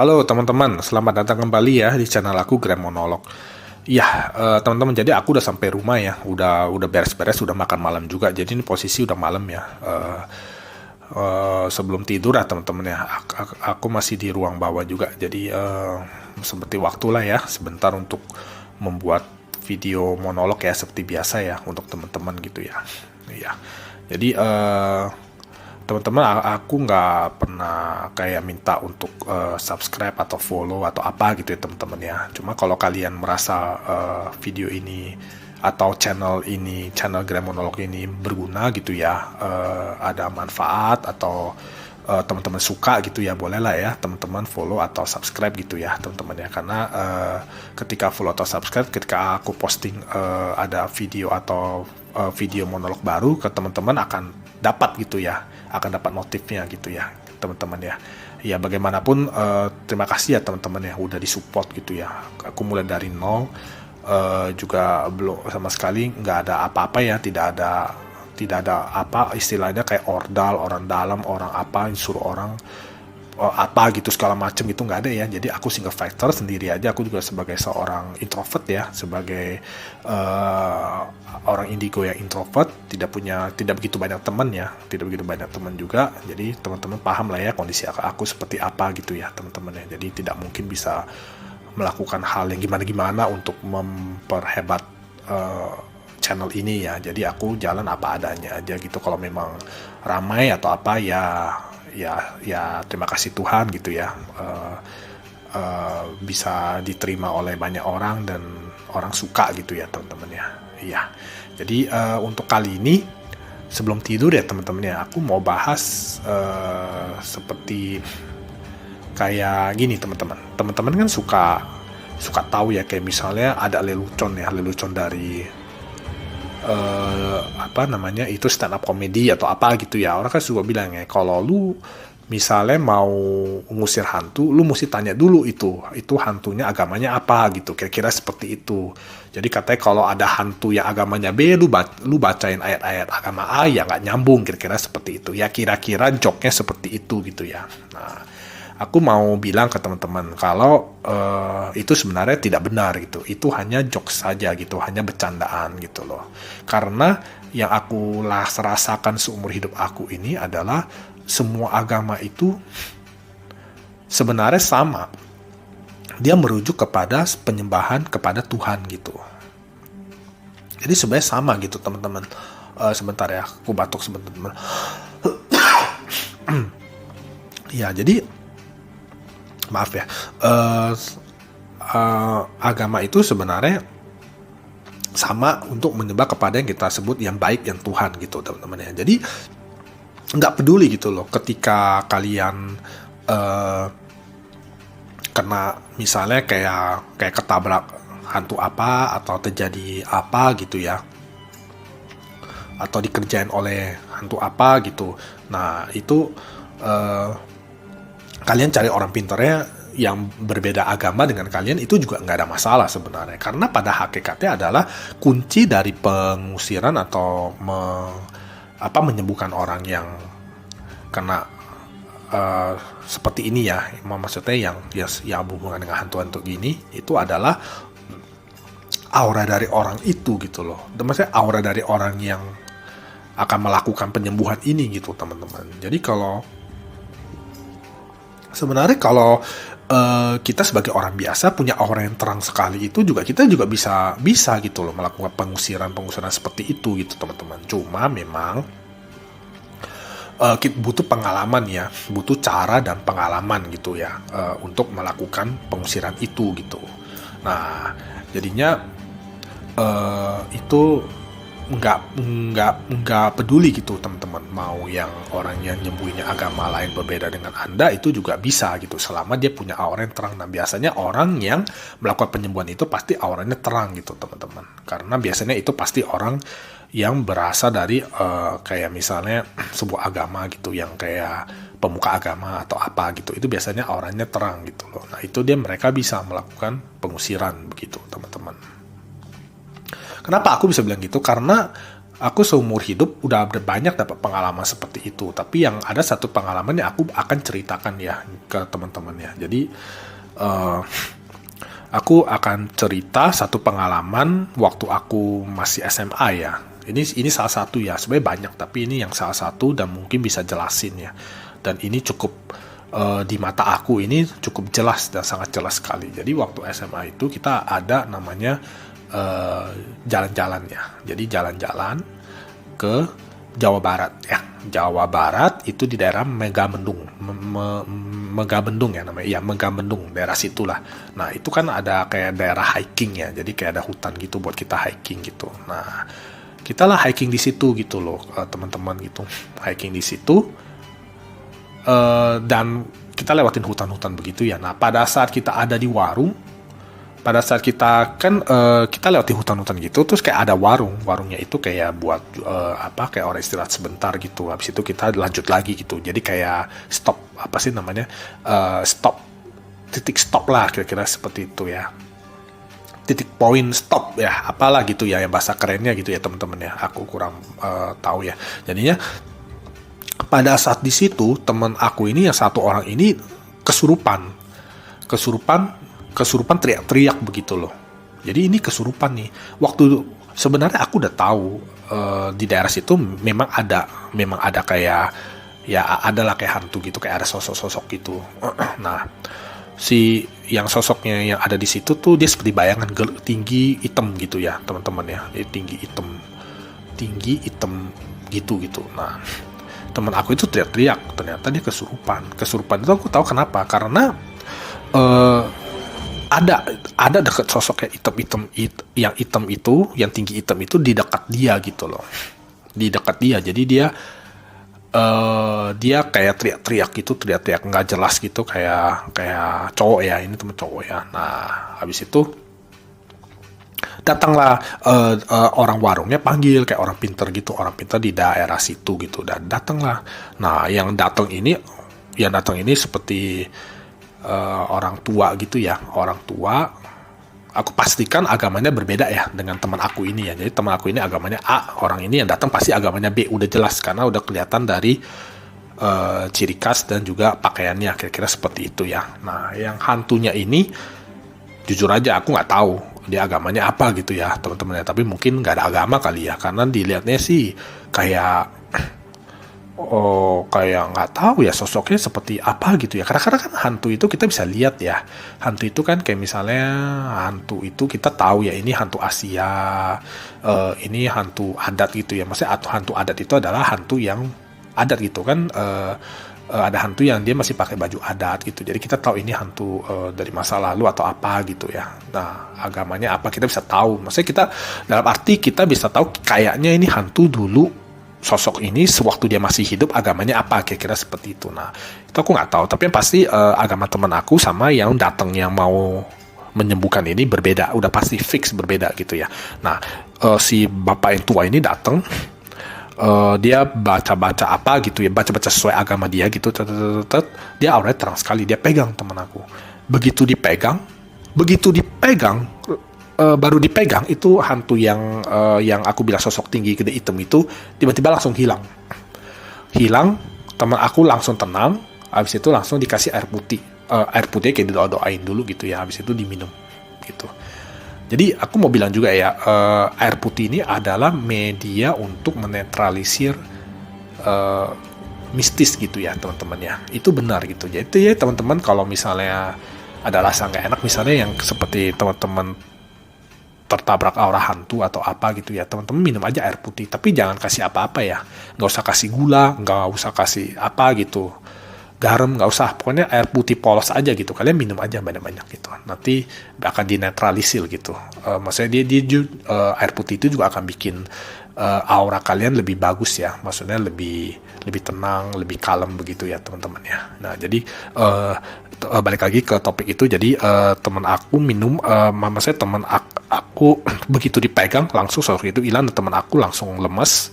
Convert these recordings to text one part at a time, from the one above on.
Halo teman-teman, selamat datang kembali ya di channel aku Grand Monolog. Ya, teman-teman, jadi aku udah sampai rumah ya, udah beres-beres, udah makan malam juga. Jadi ini posisi udah malam ya. Sebelum tidur ya teman-teman ya, aku masih di ruang bawah juga. Jadi seperti waktulah ya, sebentar untuk membuat video monolog ya seperti biasa ya untuk teman-teman gitu ya. Iya. Jadi teman-teman, aku nggak pernah kayak minta untuk subscribe atau follow atau apa gitu ya teman-teman ya. Cuma kalau kalian merasa video ini atau channel Grand Monolog ini berguna gitu ya, ada manfaat atau teman-teman suka gitu ya, boleh lah ya teman-teman follow atau subscribe gitu ya teman-teman ya. Karena ketika follow atau subscribe, ketika aku posting ada video atau video monolog baru, ke teman-teman akan dapat gitu ya, akan dapat notifnya gitu ya teman-teman ya. Ya bagaimanapun terima kasih ya teman-teman ya udah disupport gitu ya. Aku mulai dari nol, juga belum sama sekali nggak ada apa-apa ya, tidak ada apa istilahnya kayak ordal, orang dalam, orang apa suruh orang apa gitu segala macem, itu nggak ada ya. Jadi aku single fighter sendiri aja. Aku juga sebagai seorang introvert ya, sebagai orang indigo yang introvert, tidak begitu banyak teman ya, tidak begitu banyak teman juga. Jadi teman-teman paham lah ya kondisi aku seperti apa gitu ya teman-teman ya. Jadi tidak mungkin bisa melakukan hal yang gimana-gimana untuk memperhebat channel ini ya. Jadi aku jalan apa adanya aja gitu. Kalau memang ramai atau apa ya terima kasih Tuhan gitu ya, bisa diterima oleh banyak orang dan orang suka gitu ya teman-teman ya. Iya. Jadi untuk kali ini sebelum tidur ya teman-teman ya, aku mau bahas seperti kayak gini teman-teman. Teman-teman kan suka tahu ya, kayak misalnya ada lelucon dari apa namanya itu, stand up comedy atau apa gitu ya. Orang kan suka bilang ya, kalau lu misalnya mau ngusir hantu, lu mesti tanya dulu itu hantunya agamanya apa gitu, kira-kira seperti itu. Jadi katanya kalau ada hantu yang agamanya B, lu bacain ayat-ayat agama A ya nggak nyambung, kira-kira seperti itu ya. Kira-kira joknya seperti itu gitu ya. Nah, aku mau bilang ke teman-teman kalau itu sebenarnya tidak benar gitu. Itu hanya jokes saja gitu, hanya bercandaan gitu loh. Karena yang aku rasakan seumur hidup aku ini adalah semua agama itu sebenarnya sama. Dia merujuk kepada penyembahan kepada Tuhan gitu. Jadi sebenarnya sama gitu teman-teman. Sebentar ya, aku batuk sebentar teman. Ya, jadi maaf ya, agama itu sebenarnya sama untuk menyembah kepada yang kita sebut yang baik, yang Tuhan gitu teman-teman ya. Jadi nggak peduli gitu loh ketika kalian kena misalnya kayak ketabrak hantu apa, atau terjadi apa gitu ya, atau dikerjain oleh hantu apa gitu. Nah itu kalian cari orang pintarnya yang berbeda agama dengan kalian, itu juga nggak ada masalah sebenarnya. Karena pada hakikatnya adalah kunci dari pengusiran atau menyembuhkan orang yang kena seperti ini ya, maksudnya yang berhubungan dengan hantu-hantu gini, itu adalah aura dari orang itu gitu loh. Maksudnya aura dari orang yang akan melakukan penyembuhan ini gitu teman-teman. Jadi sebenarnya kalau kita sebagai orang biasa punya aura yang terang sekali, itu juga kita juga bisa gitu loh melakukan pengusiran seperti itu gitu teman-teman. Cuma memang kita butuh pengalaman ya, butuh cara dan pengalaman gitu ya, untuk melakukan pengusiran itu gitu. Nah jadinya itu nggak peduli gitu teman-teman, mau yang orang yang nyembuhinnya agama lain berbeda dengan Anda, itu juga bisa gitu selama dia punya aura yang terang. Dan biasanya orang yang melakukan penyembuhan itu pasti auranya terang gitu teman-teman, karena biasanya itu pasti orang yang berasal dari kayak misalnya sebuah agama gitu, yang kayak pemuka agama atau apa gitu, itu biasanya auranya terang gitu loh. Nah itu mereka bisa melakukan pengusiran begitu teman-teman. Kenapa aku bisa bilang gitu? Karena aku seumur hidup udah banyak dapat pengalaman seperti itu. Tapi yang ada satu pengalaman yang aku akan ceritakan ya ke teman-teman ya. Jadi aku akan cerita satu pengalaman waktu aku masih SMA ya. Ini salah satu ya, sebenarnya banyak, tapi ini yang salah satu dan mungkin bisa jelasin ya. Dan ini cukup di mata aku ini cukup jelas dan sangat jelas sekali. Jadi waktu SMA itu kita ada namanya jalan-jalan ya. Jadi jalan-jalan ke Jawa Barat ya. Jawa Barat itu di daerah Megamendung, Megamendung ya namanya. Ya Megamendung, daerah situlah. Nah, itu kan ada kayak daerah hiking ya. Jadi kayak ada hutan gitu buat kita hiking gitu. Nah, kita lah hiking di situ gitu loh, teman-teman gitu. Hiking di situ dan kita lewatin hutan-hutan begitu ya. Nah, pada saat kita ada di warung, pada saat kita kan kita lewati hutan-hutan gitu, terus kayak ada warungnya itu kayak buat kayak orang istirahat sebentar gitu. Habis itu kita lanjut lagi gitu. Jadi kayak stop, apa sih namanya, titik stop lah kira-kira seperti itu ya. Titik point stop ya, apalah gitu ya, yang bahasa kerennya gitu ya teman-teman ya. Aku kurang tahu ya. Jadinya pada saat di situ teman aku ini yang satu orang ini kesurupan teriak-teriak begitu loh. Jadi ini kesurupan nih. Waktu sebenarnya aku udah tahu di daerah situ memang ada kayak ya adalah kayak hantu gitu, kayak ada sosok-sosok gitu. Nah, si yang sosoknya yang ada di situ tuh dia seperti bayangan tinggi hitam gitu ya teman-teman ya. Dia tinggi hitam gitu. Nah, teman aku itu teriak-teriak, ternyata dia kesurupan itu aku tahu kenapa, karena ada dekat sosok yang hitam itu, yang tinggi hitam itu di dekat dia gitu loh, di dekat dia. Jadi dia kayak teriak-teriak nggak jelas gitu, kayak cowok ya, ini temen cowok ya. Nah, habis itu datanglah orang warungnya panggil kayak orang pinter gitu, orang pinter di daerah situ gitu, dan datanglah. Nah, yang datang ini seperti orang tua gitu ya, orang tua. Aku pastikan agamanya berbeda ya dengan teman aku ini ya. Jadi teman aku ini agamanya A, orang ini yang datang pasti agamanya B, udah jelas karena udah kelihatan dari ciri khas dan juga pakaiannya, kira-kira seperti itu ya. Nah, yang hantunya ini jujur aja aku nggak tahu dia agamanya apa gitu ya teman-teman ya, tapi mungkin nggak ada agama kali ya, karena dilihatnya sih kayak kayak nggak tahu ya sosoknya seperti apa gitu ya. Kadang-kadang kan hantu itu kita bisa lihat ya. Hantu itu kan kayak misalnya hantu itu kita tahu ya, ini hantu Asia, ini hantu adat gitu ya. Maksudnya hantu adat itu adalah hantu yang adat gitu kan. Ada hantu yang dia masih pakai baju adat gitu. Jadi kita tahu ini hantu dari masa lalu atau apa gitu ya. Nah, agamanya apa kita bisa tahu. Maksudnya kita dalam arti kita bisa tahu kayaknya ini hantu dulu, sosok ini sewaktu dia masih hidup agamanya apa, kira-kira seperti itu. Nah, itu aku nggak tahu, tapi yang pasti agama teman aku sama yang datang yang mau menyembuhkan ini berbeda, udah pasti fix berbeda gitu ya. Nah, si bapak yang tua ini datang, dia baca-baca apa gitu ya, baca-baca sesuai agama dia gitu, dia auranya terang sekali, dia pegang teman aku. Begitu dipegang, baru dipegang itu hantu yang aku bilang sosok tinggi gede hitam itu tiba-tiba langsung hilang. Teman aku langsung tenang. Habis itu langsung dikasih air putih kayak didoain dulu gitu ya. Habis itu diminum gitu. Jadi aku mau bilang juga ya, air putih ini adalah media untuk menetralisir mistis gitu ya teman-teman ya. Itu benar gitu. Jadi ya teman-teman, kalau misalnya ada rasa nggak enak misalnya yang seperti teman-teman tertabrak aura hantu atau apa gitu ya, teman-teman minum aja air putih, tapi jangan kasih apa-apa ya, nggak usah kasih gula, nggak usah kasih apa gitu, garam nggak usah, pokoknya air putih polos aja gitu, kalian minum aja banyak-banyak gitu, nanti akan dinetralisir gitu. Maksudnya air putih itu juga akan bikin aura kalian lebih bagus ya, maksudnya lebih tenang, lebih kalem begitu ya teman-teman ya. Nah, jadi balik lagi ke topik itu. Jadi teman aku minum, maksudnya teman aku begitu dipegang langsung sosok itu hilang, dan teman aku langsung lemes,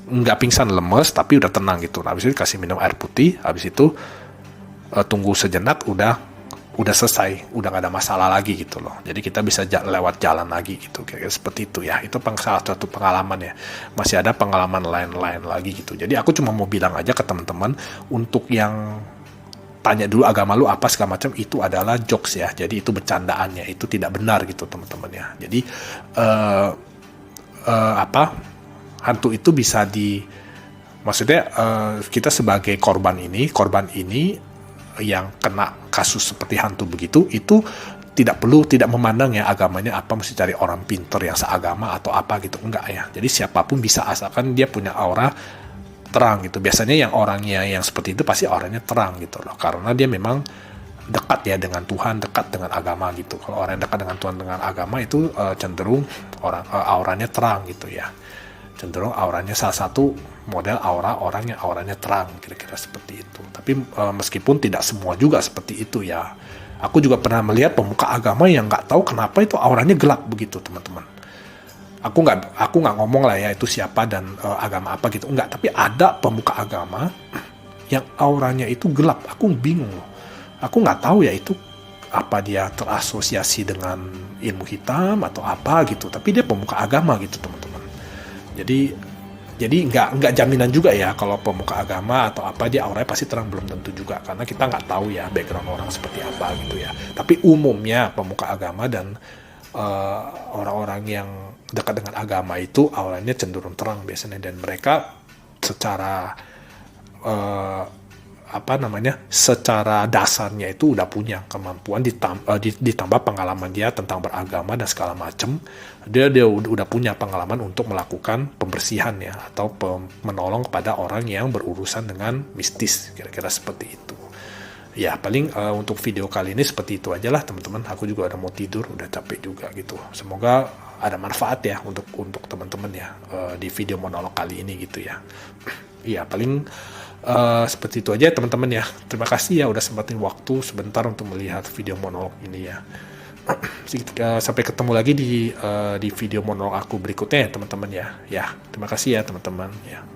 nggak pingsan, lemes tapi udah tenang gitu. Nah, habis itu dikasih minum air putih, habis itu tunggu sejenak udah udah selesai, udah gak ada masalah lagi gitu loh. Jadi kita bisa lewat jalan lagi gitu, kayak seperti itu ya. Itu salah satu pengalaman ya. Masih ada pengalaman lain-lain lagi gitu. Jadi aku cuma mau bilang aja ke teman-teman, untuk yang tanya dulu agama lu apa segala macam, itu adalah jokes ya. Jadi itu bercandaannya, itu tidak benar gitu teman-teman ya. Jadi hantu itu bisa maksudnya kita sebagai korban ini yang kena kasus seperti hantu begitu, itu tidak memandang ya agamanya apa, mesti cari orang pinter yang seagama atau apa gitu, enggak ya. Jadi siapapun bisa, asalkan dia punya aura terang gitu. Biasanya yang orangnya yang seperti itu pasti auranya terang gitu loh, karena dia memang dekat ya dengan Tuhan, dekat dengan agama gitu. Kalau orang yang dekat dengan Tuhan, dengan agama itu cenderung auranya terang gitu ya. Cenderung auranya salah satu model aura orang yang auranya terang, kira-kira seperti itu. Tapi meskipun tidak semua juga seperti itu ya. Aku juga pernah melihat pemuka agama yang nggak tahu kenapa itu auranya gelap begitu teman-teman. Aku nggak ngomong lah ya itu siapa dan agama apa gitu, enggak. Tapi ada pemuka agama yang auranya itu gelap. Aku bingung loh. Aku nggak tahu ya itu apa dia terasosiasi dengan ilmu hitam atau apa gitu. Tapi dia pemuka agama gitu teman-teman. Jadi nggak jaminan juga ya kalau pemuka agama atau apa dia auranya pasti terang, belum tentu juga, karena kita nggak tahu ya background orang seperti apa gitu ya. Tapi umumnya pemuka agama dan orang-orang yang dekat dengan agama itu auranya cenderung terang biasanya, dan mereka secara secara dasarnya itu udah punya kemampuan, ditambah pengalaman dia tentang beragama dan segala macam, dia udah punya pengalaman untuk melakukan pembersihan ya, atau menolong kepada orang yang berurusan dengan mistis, kira-kira seperti itu. Ya paling untuk video kali ini seperti itu aja lah teman-teman. Aku juga udah mau tidur, udah capek juga gitu. Semoga ada manfaat ya untuk teman-teman ya di video monolog kali ini gitu ya. Ya paling seperti itu aja teman-teman ya. Terima kasih ya udah sempatin waktu sebentar untuk melihat video monolog ini ya. Sampai ketemu lagi di video monolog aku berikutnya ya teman-teman ya. Ya terima kasih ya teman-teman ya.